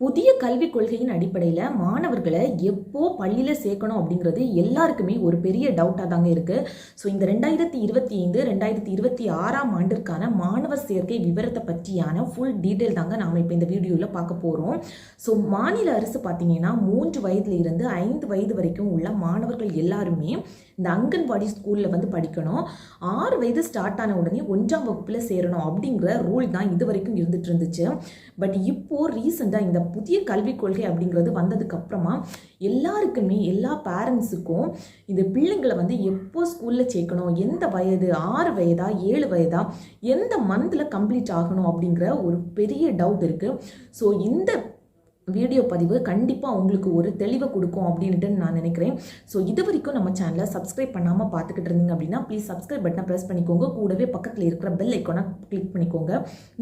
புதிய கல்விக் கொள்கையின் அடிப்படையில் மாணவர்களை எப்போ பள்ளியில் சேர்க்கணும் அப்படிங்கிறது எல்லாருக்குமே ஒரு பெரிய டவுட்டாக தாங்க இருக்குது. ஸோ இந்த 2025 2026ஆம் ஆண்டிற்கான மாணவர் சேர்க்கை விவரத்தை பற்றியான ஃபுல் டீட்டெயில் தாங்க நாம் இப்போ இந்த வீடியோவில் பார்க்க போகிறோம். ஸோ மாநில அரசு பார்த்தீங்கன்னா 3 வயதுல இருந்து 5 வயது வரைக்கும் உள்ள மாணவர்கள் எல்லாருமே இந்த அங்கன்வாடி ஸ்கூலில் வந்து படிக்கணும். 6 வயது ஸ்டார்ட் ஆன உடனே 1ஆம் வகுப்பில் சேரணும் அப்படிங்கிற ரூல் தான் இது வரைக்கும் இருந்துட்டு இருந்துச்சு. பட் இப்போது ரீசெண்டாக இந்த புதிய கல்விக் கொள்கை அப்படிங்கிறது வந்ததுக்கு அப்புறமா எல்லாருக்குமே எல்லா பேரண்ட்ஸுக்கும் இந்த பிள்ளைங்களை வந்து எப்போ ஸ்கூலில் சேர்க்கணும், எந்த வயது, 6 வயதா 7 வயதா, எந்த மந்தில் கம்ப்ளீட் ஆகணும் அப்படிங்கிற ஒரு பெரிய டவுட் இருக்குது. ஸோ இந்த வீடியோ பதிவு கண்டிப்பாக உங்களுக்கு ஒரு தெளிவை கொடுக்கும் அப்படின்ட்டு நான் நினைக்கிறேன். ஸோ இது வரைக்கும் நம்ம சேனலை சப்ஸ்கிரைப் பண்ணாமல் பார்த்துக்கிட்டு இருந்தீங்க அப்படின்னா ப்ளீஸ் சப்ஸ்கிரைப் பட்டனை ப்ரெஸ் பண்ணிக்கோங்க. கூடவே பக்கத்தில் இருக்கிற பெல் ஐக்கானை கிளிக் பண்ணிக்கோங்க.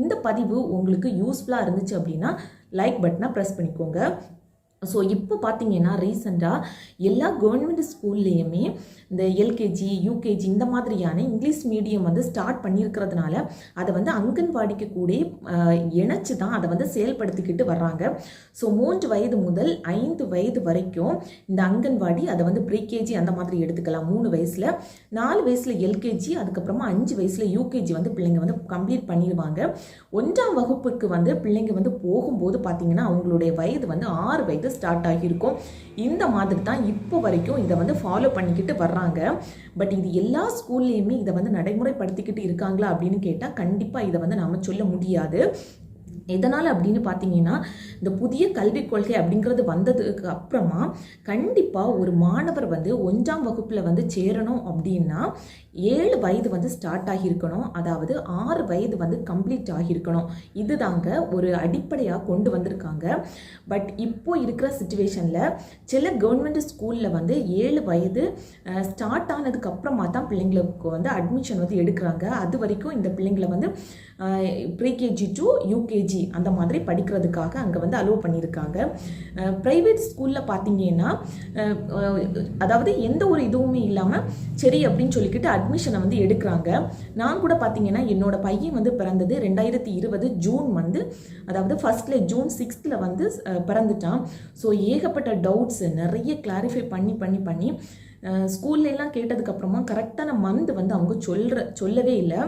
இந்த பதிவு உங்களுக்கு யூஸ்ஃபுல்லாக இருந்துச்சு அப்படின்னா லைக் பட்டனை ப்ரெஸ் பண்ணிக்கோங்க. ஸோ இப்போ பார்த்தீங்கன்னா ரீசெண்டாக எல்லா கவர்மெண்ட் ஸ்கூல்லையுமே இந்த எல்கேஜி யூகேஜி இந்த மாதிரியான இங்கிலீஷ் மீடியம் வந்து ஸ்டார்ட் பண்ணியிருக்கிறதுனால அதை வந்து அங்கன்வாடிக்கு கூட இணைச்சி தான் அதை வந்து செயல்படுத்திக்கிட்டு வர்றாங்க. ஸோ 3 வயது முதல் 5 வயது வரைக்கும் இந்த அங்கன்வாடி அதை வந்து ப்ரீகேஜி அந்த மாதிரி எடுத்துக்கலாம். 3 வயசில் 4 வயசில் எல்கேஜி, அதுக்கப்புறமா 5 வயசில் யூகேஜி வந்து பிள்ளைங்க வந்து கம்ப்ளீட் பண்ணிடுவாங்க. 1ஆம் வகுப்புக்கு வந்து பிள்ளைங்க வந்து போகும்போது பார்த்தீங்கன்னா அவங்களுடைய வயது வந்து 6 வயது ஸ்டார்ட் ஆகியிருக்கும். இந்த மாதிரி தான் இப்போ வரைக்கும் இதை வந்து ஃபாலோ பண்ணிக்கிட்டு வர்றாங்க. பட் இது எல்லா ஸ்கூல்லையுமே இதை வந்து நடைமுறைப்படுத்திக்கிட்டு இருக்காங்களா அப்படின்னு கேட்டால் கண்டிப்பாக இதை வந்து நாம் சொல்ல முடியாது. எதனால் அப்படின்னு பார்த்தீங்கன்னா இந்த புதிய கல்விக் கொள்கை அப்படிங்கிறது வந்ததுக்கு அப்புறமா கண்டிப்பாக ஒரு மாணவர் வந்து 1ஆம் வகுப்பில் வந்து சேரணும் அப்படின்னா 7 வயது வந்து ஸ்டார்ட் ஆகியிருக்கணும், அதாவது 6 வயது வந்து கம்ப்ளீட் ஆகியிருக்கணும். இதுதாங்க ஒரு அடிப்படையாக கொண்டு வந்திருக்காங்க. பட் இப்போ இருக்கிற சுச்சுவேஷனில் சில கவர்மெண்ட் ஸ்கூலில் வந்து 7 வயது ஸ்டார்ட் ஆனதுக்கு அப்புறமா தான் பிள்ளைங்களுக்கு வந்து அட்மிஷன் வந்து எடுக்கிறாங்க. அது வரைக்கும் இந்த பிள்ளைங்களை வந்து ப்ரீகேஜி டு யூகேஜி அந்த மாதிரி படிக்கிறதுக்காக அங்கே வந்து அலோவ் பண்ணியிருக்காங்க. ப்ரைவேட் ஸ்கூலில் பார்த்தீங்கன்னா அதாவது எந்த ஒரு இதுவுமே இல்லாமல் சரி அப்படின்னு சொல்லிக்கிட்டு அட்மிஷனை வந்து எடுக்கிறாங்க. நான் கூட பார்த்தீங்கன்னா என்னோட பையன் வந்து பிறந்தது 2020 ஜூன் வந்து, அதாவது ஃபர்ஸ்ட்ல ஜூன் 6th வந்து பிறந்துட்டான். ஸோ ஏகப்பட்ட டவுட்ஸ் நிறைய கிளாரிஃபை பண்ணி ஸ்கூல்லாம் கேட்டதுக்கப்புறமா கரெக்டான மந்த் வந்து அவங்க சொல்லவே இல்லை.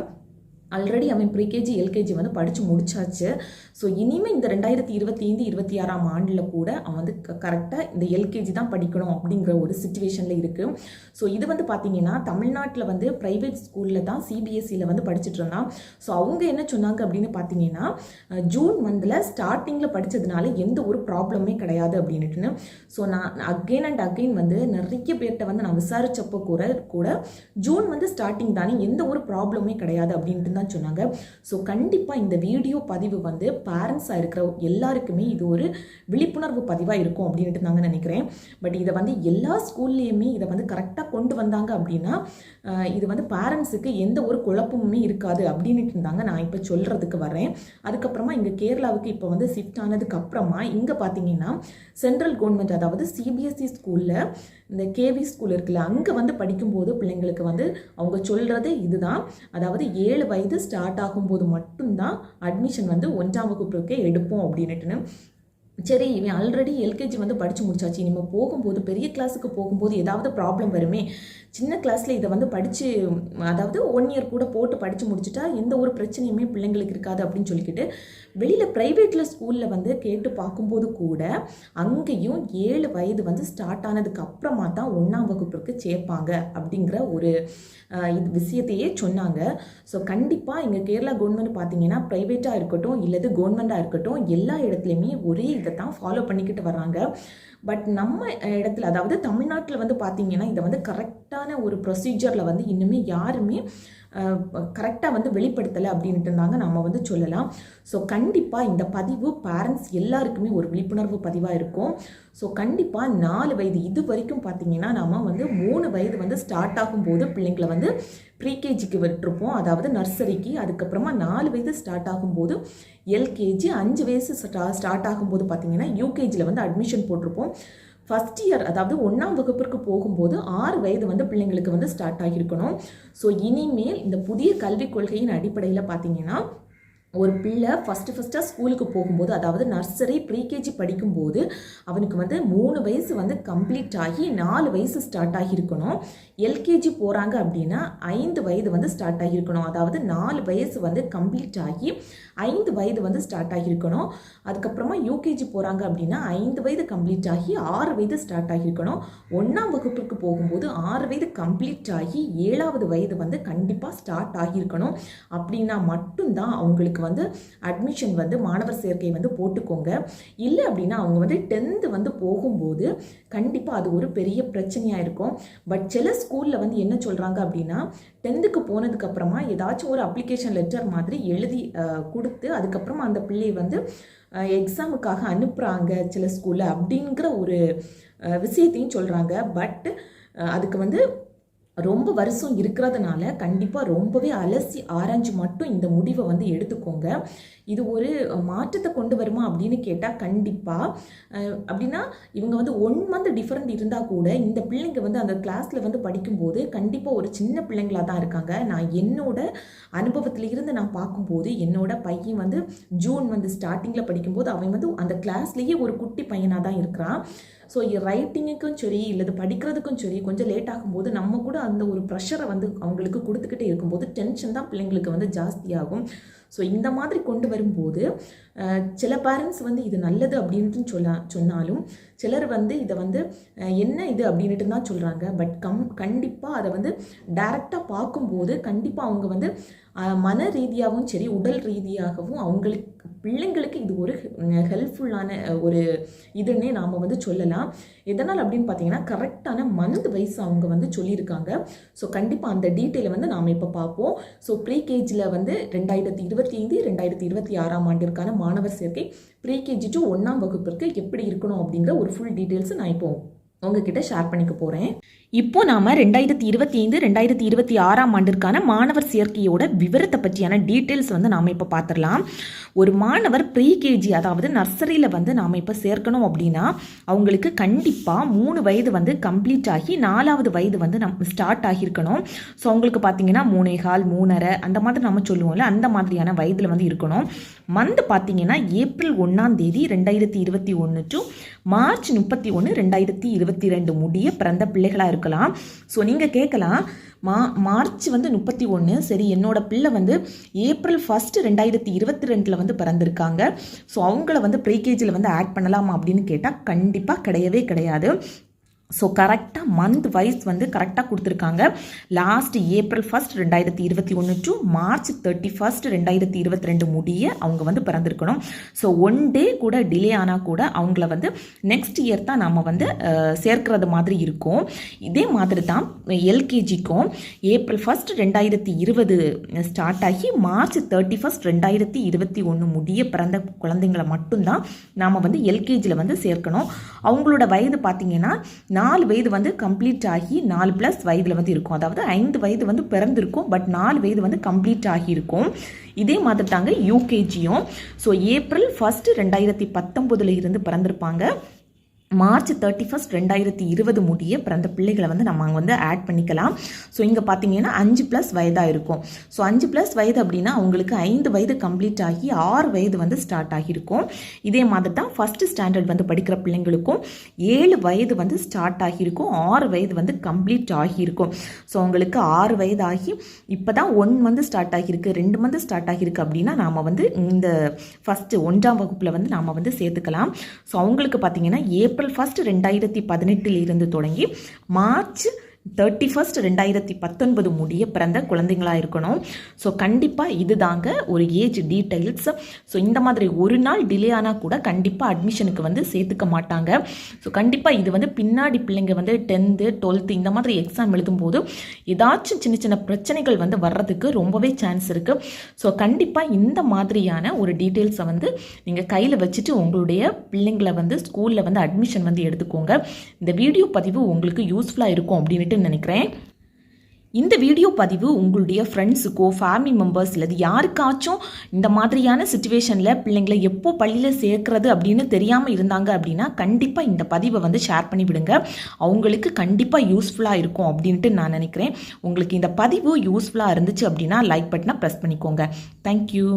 ஆல்ரெடி அவன் ப்ரீகேஜி எல்கேஜி வந்து படித்து முடிச்சாச்சு. ஸோ இனிமேல் இந்த 2025 26ஆம் ஆண்டில் கூட அவன் வந்து கரெக்டாக இந்த எல்கேஜி தான் படிக்கணும் அப்படிங்கிற ஒரு சுச்சுவேஷனில் இருக்குது. ஸோ இது வந்து பார்த்திங்கன்னா தமிழ்நாட்டில் வந்து ப்ரைவேட் ஸ்கூலில் தான் சிபிஎஸ்சியில் வந்து படிச்சுட்டு இருந்தான். ஸோ அவங்க என்ன சொன்னாங்க அப்படின்னு பார்த்தீங்கன்னா ஜூன் மந்தில் ஸ்டார்டிங்கில் படித்ததுனால எந்த ஒரு ப்ராப்ளமே கிடையாது அப்படின்ட்டுன்னு. ஸோ நான் அகெயின் அண்ட் அகெயின் வந்து நிறைய பேர்கிட்ட வந்து நான் விசாரித்தப்போ கூட ஜூன் வந்து ஸ்டார்டிங் தானே, எந்த ஒரு ப்ராப்ளமே கிடையாது அப்படின்ட்டு தான் சொன்னாங்க. ஸோ கண்டிப்பாக இந்த வீடியோ பதிவு வந்து பேரண்ட்ஸாக இருக்கிற எல்லாருக்குமே இது ஒரு விழிப்புணர்வு பதிவாக இருக்கும் அப்படின்ட்டு நாங்கள் நினைக்கிறேன். பட் இதை வந்து எல்லா ஸ்கூல்லையுமே இதை வந்து கரெக்டாக கொண்டு வந்தாங்க அப்படின்னா இது வந்து பேரண்ட்ஸுக்கு எந்த ஒரு குழப்பமுமே இருக்காது அப்படின்ட்டு இருந்தாங்க. நான் இப்போ சொல்கிறதுக்கு வரேன். அதுக்கப்புறமா இங்கே கேரளாவுக்கு இப்போ வந்து ஷிஃப்ட் ஆனதுக்கு அப்புறமா இங்கே பார்த்தீங்கன்னா சென்ட்ரல் கவர்மெண்ட் அதாவது சிபிஎஸ்சி ஸ்கூலில் இந்த கேவி ஸ்கூல் இருக்குல்ல, அங்கே வந்து படிக்கும்போது பிள்ளைங்களுக்கு வந்து அவங்க சொல்கிறது இதுதான், அதாவது 7 வயது ஸ்டார்ட் ஆகும்போது மட்டும்தான் அட்மிஷன் வந்து 1ஆம் வகுப்புக்கு எடுப்போம் அப்படின்ட்டுன்னு. சரி, இவன் ஆல்ரெடி எல்கேஜி வந்து படித்து முடிச்சாச்சு, இனிமேல் போகும்போது பெரிய கிளாஸுக்கு போகும்போது ஏதாவது ப்ராப்ளம் வருமே, சின்ன கிளாஸில் இதை வந்து படித்து அதாவது 1 இயர் கூட போட்டு படித்து முடிச்சுட்டா எந்த ஒரு பிரச்சனையுமே பிள்ளைங்களுக்கு இருக்காது அப்படின்னு சொல்லிக்கிட்டு வெளியில் ப்ரைவேட்டில் ஸ்கூலில் வந்து கேட்டு பார்க்கும்போது கூட அங்கேயும் 7 வயது வந்து ஸ்டார்ட் ஆனதுக்கு அப்புறமா தான் 1ஆம் வகுப்பிற்கு சேர்ப்பாங்க அப்படிங்கிற ஒரு விஷயத்தையே சொன்னாங்க. ஸோ கண்டிப்பாக இங்கே கேரளா கவர்மெண்ட் பார்த்தீங்கன்னா ப்ரைவேட்டாக இருக்கட்டும் இல்லது கவர்மெண்ட்டாக இருக்கட்டும் எல்லா இடத்துலையுமே ஒரே இதை தான் ஃபாலோ பண்ணிக்கிட்டு வராங்க. பட் நம்ம இடத்துல அதாவது தமிழ்நாட்டில் வந்து பார்த்தீங்கன்னா இதை வந்து கரெக்டான ஒரு ப்ரொசீஜரில் வந்து இன்னுமே யாருமே கரெக்டாக வந்து வெளிப்படுத்தலை அப்படின்ட்டு இருந்தாங்க நம்ம வந்து சொல்லலாம். ஸோ கண்டிப்பாக இந்த பதிவு பேரண்ட்ஸ் எல்லாருக்குமே ஒரு விழிப்புணர்வு பதிவாக இருக்கும். ஸோ கண்டிப்பாக 4 வயது இது வரைக்கும் பார்த்தீங்கன்னா நம்ம வந்து 3 வயது வந்து ஸ்டார்ட் ஆகும்போது பிள்ளைங்களை வந்து ப்ரீகேஜிக்கு விட்டுருப்போம், அதாவது நர்சரிக்கு. அதுக்கப்புறமா 4 வயது ஸ்டார்ட் ஆகும்போது எல்கேஜி, 5 வயசு ஸ்டார்ட் ஆகும்போது பார்த்தீங்கன்னா யூகேஜியில் வந்து அட்மிஷன் போட்டிருப்போம். ஃபஸ்ட் இயர் அதாவது 1ஆம் வகுப்பிற்கு போகும்போது 6 வயது வந்து பிள்ளைங்களுக்கு வந்து ஸ்டார்ட் ஆகியிருக்கணும். ஸோ இனிமேல் இந்த புதிய கல்விக் கொள்கையின் அடிப்படையில் பார்த்தீங்கன்னா ஒரு பிள்ளை ஃபஸ்ட்டாக ஸ்கூலுக்கு போகும்போது, அதாவது நர்சரி ப்ரீகேஜி படிக்கும்போது அவனுக்கு வந்து 3 வயசு வந்து கம்ப்ளீட் ஆகி 4 வயசு ஸ்டார்ட் ஆகியிருக்கணும். எல்கேஜி போகிறாங்க அப்படின்னா 5 வயது வந்து ஸ்டார்ட் ஆகியிருக்கணும். அதாவது 4 வயசு வந்து கம்ப்ளீட் ஆகி 5 வயது வந்து ஸ்டார்ட் ஆகியிருக்கணும். அதுக்கப்புறமா யூகேஜி போகிறாங்க அப்படின்னா 5 வயது கம்ப்ளீட் ஆகி 6 வயது ஸ்டார்ட் ஆகியிருக்கணும். 1ஆம் வகுப்புக்கு போகும்போது 6 வயது கம்ப்ளீட் ஆகி 7வது வயது வந்து கண்டிப்பாக ஸ்டார்ட் ஆகியிருக்கணும். அப்படின்னா மட்டும்தான் அவங்களுக்கு வந்து அட்மிஷன் வந்து மாணவர் சேர்க்கை வந்து போட்டுக்கோங்க. இல்லை அப்படின்னா அவங்க வந்து 10th வந்து போகும்போது கண்டிப்பாக அது ஒரு பெரிய பிரச்சனையாக இருக்கும். பட் சில ஸ்கூலில் வந்து என்ன சொல்கிறாங்க அப்படின்னா 10th போனதுக்கப்புறமா ஏதாச்சும் ஒரு அப்ளிகேஷன் லெட்டர் மாதிரி எழுதி கொடுத்து அதுக்கப்புறமா அந்த பிள்ளையை வந்து எக்ஸாமுக்காக அனுப்புகிறாங்க சில ஸ்கூலில் அப்படிங்கிற ஒரு விஷயத்தையும் சொல்கிறாங்க. பட் அதுக்கு வந்து ரொம்ப வருஷம் இருக்கிறதுனால கண்டிப்பாக ரொம்பவே அலசி ஆராய்ஞ்சு மட்டும் இந்த முடிவை வந்து எடுத்துக்கோங்க. இது ஒரு மாற்றத்தை கொண்டு வருமா அப்படின்னு கேட்டால் கண்டிப்பாக. அப்படின்னா இவங்க வந்து 1 month டிஃப்ரெண்ட் இருந்தால் கூட இந்த பிள்ளைங்க வந்து அந்த கிளாஸில் வந்து படிக்கும்போது கண்டிப்பாக ஒரு சின்ன பிள்ளைங்களாக தான் இருக்காங்க. நான் என்னோட அனுபவத்தில் இருந்து நான் பார்க்கும்போது என்னோட பையன் வந்து ஜூன் வந்து ஸ்டார்டிங்கில் படிக்கும்போது அவன் வந்து அந்த கிளாஸ்லேயே ஒரு குட்டி பையனாக தான் இருக்கிறான். ஸோ ரைட்டிங்குக்கும் சரி இல்லது படிக்கிறதுக்கும் சரி கொஞ்சம் லேட் ஆகும்போது நம்ம கூட அந்த ஒரு ப்ரெஷரை வந்து அவங்களுக்கு கொடுத்துக்கிட்டே இருக்கும்போது டென்ஷன் தான் பிள்ளைங்களுக்கு வந்து ஜாஸ்தியாகும். ஸோ இந்த மாதிரி கொண்டு வரும்போது சில பேரண்ட்ஸ் வந்து இது நல்லது அப்படின்ட்டு சொன்னாலும் சிலர் வந்து இதை வந்து என்ன இது அப்படின்ட்டு தான் சொல்கிறாங்க. பட் கண்டிப்பாக அதை வந்து டைரெக்டாக பார்க்கும்போது கண்டிப்பாக அவங்க வந்து மன ரீதியாகவும் சரி உடல் ரீதியாகவும் அவங்களுக்கு பிள்ளைங்களுக்கு இது ஒரு ஹெல்ப்ஃபுல்லான ஒரு இதுன்னே நாம் வந்து சொல்லலாம். எதனால் அப்படின்னு பார்த்தீங்கன்னா கரெக்டான மந்த் வைஸ் அவங்க வந்து சொல்லியிருக்காங்க. ஸோ கண்டிப்பாக அந்த டீட்டெயிலை வந்து நாம் இப்போ பார்ப்போம். ஸோ ப்ரீகேஜியில் வந்து 2025 2026ஆம் ஆண்டிற்கான மாணவர் சேர்க்கை ப்ரீகேஜி டு 1ஆம் வகுப்பிற்கு எப்படி இருக்கணும் அப்படிங்கிற ஒரு ஃபுல் டீட்டெயில்ஸ் நான் இப்போ உங்ககிட்ட ஷேர் பண்ணிக்க போகிறேன். இப்போ நாம் 2025 2026ஆம் ஆண்டிற்கான மாணவர் சேர்க்கையோட விவரத்தை பற்றியான டீட்டெயில்ஸ் வந்து நாம் இப்போ பார்த்துடலாம். ஒரு மாணவர் ப்ரீகேஜி அதாவது நர்சரியில் வந்து நாம் இப்போ சேர்க்கணும் அப்படின்னா அவங்களுக்கு கண்டிப்பாக 3 வயது வந்து கம்ப்ளீட் ஆகி 4வது வயது வந்து ஸ்டார்ட் ஆகியிருக்கணும். ஸோ அவங்களுக்கு பார்த்தீங்கன்னா 3.25 3.5 அந்த மாதிரி நம்ம சொல்லுவோம்ல அந்த மாதிரியான வயதில் வந்து இருக்கணும். மந்த் பார்த்தீங்கன்னா ஏப்ரல் 1ஆம் தேதி 2021 டு மார்ச் 31 2022 முடிய பிறந்த பிள்ளைகளாக இருக்கலாம். ஸோ நீங்கள் கேட்கலாம் மார்ச் வந்து 31 சரி என்னோட பிள்ளை வந்து ஏப்ரல் 1 2022 வந்து பிறந்திருக்காங்க. ஸோ அவங்கள வந்து ப்ரீகேஜியில் வந்து ஆட் பண்ணலாமா அப்படின்னு கேட்டால் கண்டிப்பாக கிடையவே கிடையாது. ஸோ கரெக்டாக மந்த் வைஸ் வந்து கரெக்டாக கொடுத்துருக்காங்க. லாஸ்ட் ஏப்ரல் 1 2021 டு மார்ச் 31 2022 முடிய அவங்க வந்து பிறந்திருக்கணும். ஸோ 1 day கூட டிலே ஆனால் கூட அவங்கள வந்து நெக்ஸ்ட் இயர் தான் நம்ம வந்து சேர்க்கிறது மாதிரி இருக்கும். இதே மாதிரி தான் எல்கேஜிக்கும் ஏப்ரல் 1 2020 ஸ்டார்ட் ஆகி மார்ச் 31 2021 முடிய பிறந்த குழந்தைங்களை மட்டும்தான் நாம் வந்து எல்கேஜியில் வந்து சேர்க்கணும். அவங்களோட வயது பார்த்தீங்கன்னா 4 வயது வந்து கம்ப்ளீட் ஆகி 4+ வயதில் வந்து இருக்கும். அதாவது 5 வயது வந்து பிறந்திருக்கும் பட் 4 வயது வந்து கம்ப்ளீட் ஆகியிருக்கும். இதே மாதிரி தாங்க யூகேஜியும். ஸோ ஏப்ரல் 1 2019 இருந்து பிறந்திருப்பாங்க. மார்ச் 31 2020 முடிய பிறந்த பிள்ளைகளை வந்து நம்ம வந்து ஆட் பண்ணிக்கலாம். ஸோ இங்கே பார்த்தீங்கன்னா 5+ வயதாக இருக்கும். ஸோ 5+ வயது அப்படின்னா அவங்களுக்கு 5 வயது கம்ப்ளீட் ஆகி 6 வயது வந்து ஸ்டார்ட் ஆகியிருக்கும். இதே மாதிரி தான் ஃபஸ்ட்டு ஸ்டாண்டர்ட் வந்து படிக்கிற பிள்ளைங்களுக்கும் 7 வயது வந்து ஸ்டார்ட் ஆகியிருக்கும், 6 வயது வந்து கம்ப்ளீட் ஆகியிருக்கும். ஸோ அவங்களுக்கு 6 வயது ஆகி இப்போ தான் 1 வந்து ஸ்டார்ட் ஆகியிருக்கு, 2 வந்து ஸ்டார்ட் ஆகியிருக்கு அப்படின்னா நாம் வந்து இந்த ஃபஸ்ட்டு 1ஆம் வகுப்பில் வந்து நாம் வந்து சேர்த்துக்கலாம். ஸோ அவங்களுக்கு பார்த்தீங்கன்னா ஏப்ரல் 1 2018 இருந்து தொடங்கி மார்ச் 31 2019 முடிய பிறந்த குழந்தைங்களாக இருக்கணும். ஸோ கண்டிப்பாக இது தாங்க ஒரு ஏஜ் டீட்டெயில்ஸ். ஸோ இந்த மாதிரி ஒரு நாள் டிலே ஆனால் கூட கண்டிப்பாக அட்மிஷனுக்கு வந்து சேர்த்துக்க மாட்டாங்க. ஸோ கண்டிப்பாக இது வந்து பின்னாடி பிள்ளைங்க வந்து 10th 12th இந்த மாதிரி எக்ஸாம் எழுதும்போது ஏதாச்சும் சின்ன சின்ன பிரச்சனைகள் வந்து வர்றதுக்கு ரொம்பவே சான்ஸ் இருக்குது. ஸோ கண்டிப்பாக இந்த மாதிரியான ஒரு டீட்டெயில்ஸை வந்து நீங்கள் கையில் வச்சுட்டு உங்களுடைய பிள்ளைங்களை வந்து ஸ்கூலில் வந்து அட்மிஷன் வந்து எடுத்துக்கோங்க. இந்த வீடியோ பதிவு உங்களுக்கு யூஸ்ஃபுல்லாக இருக்கும் அப்படின்ட்டு நினைக்கிறேன். இந்த வீடியோ பதிவு உங்களுடைய ஃப்ரெண்ட்ஸுக்கோ ஃபேமிலி மெம்பர்ஸ் இல்லை யாருக்காச்சும் இந்த மாதிரியான சிச்சுவேஷனில் பிள்ளைங்களை எப்போ பள்ளியில் சேர்க்கறது அப்படின்னு தெரியாமல் இருந்தாங்க அப்படின்னா கண்டிப்பாக இந்த பதிவை வந்து ஷேர் பண்ணி விடுங்க. அவங்களுக்கு கண்டிப்பாக யூஸ்ஃபுல்லாக இருக்கும் அப்படின்ட்டு நான் நினைக்கிறேன். உங்களுக்கு இந்த பதிவு யூஸ்ஃபுல்லாக இருந்துச்சு அப்படின்னா லைக் பட்டனை ப்ரெஸ் பண்ணிக்கோங்க. தேங்க்யூ.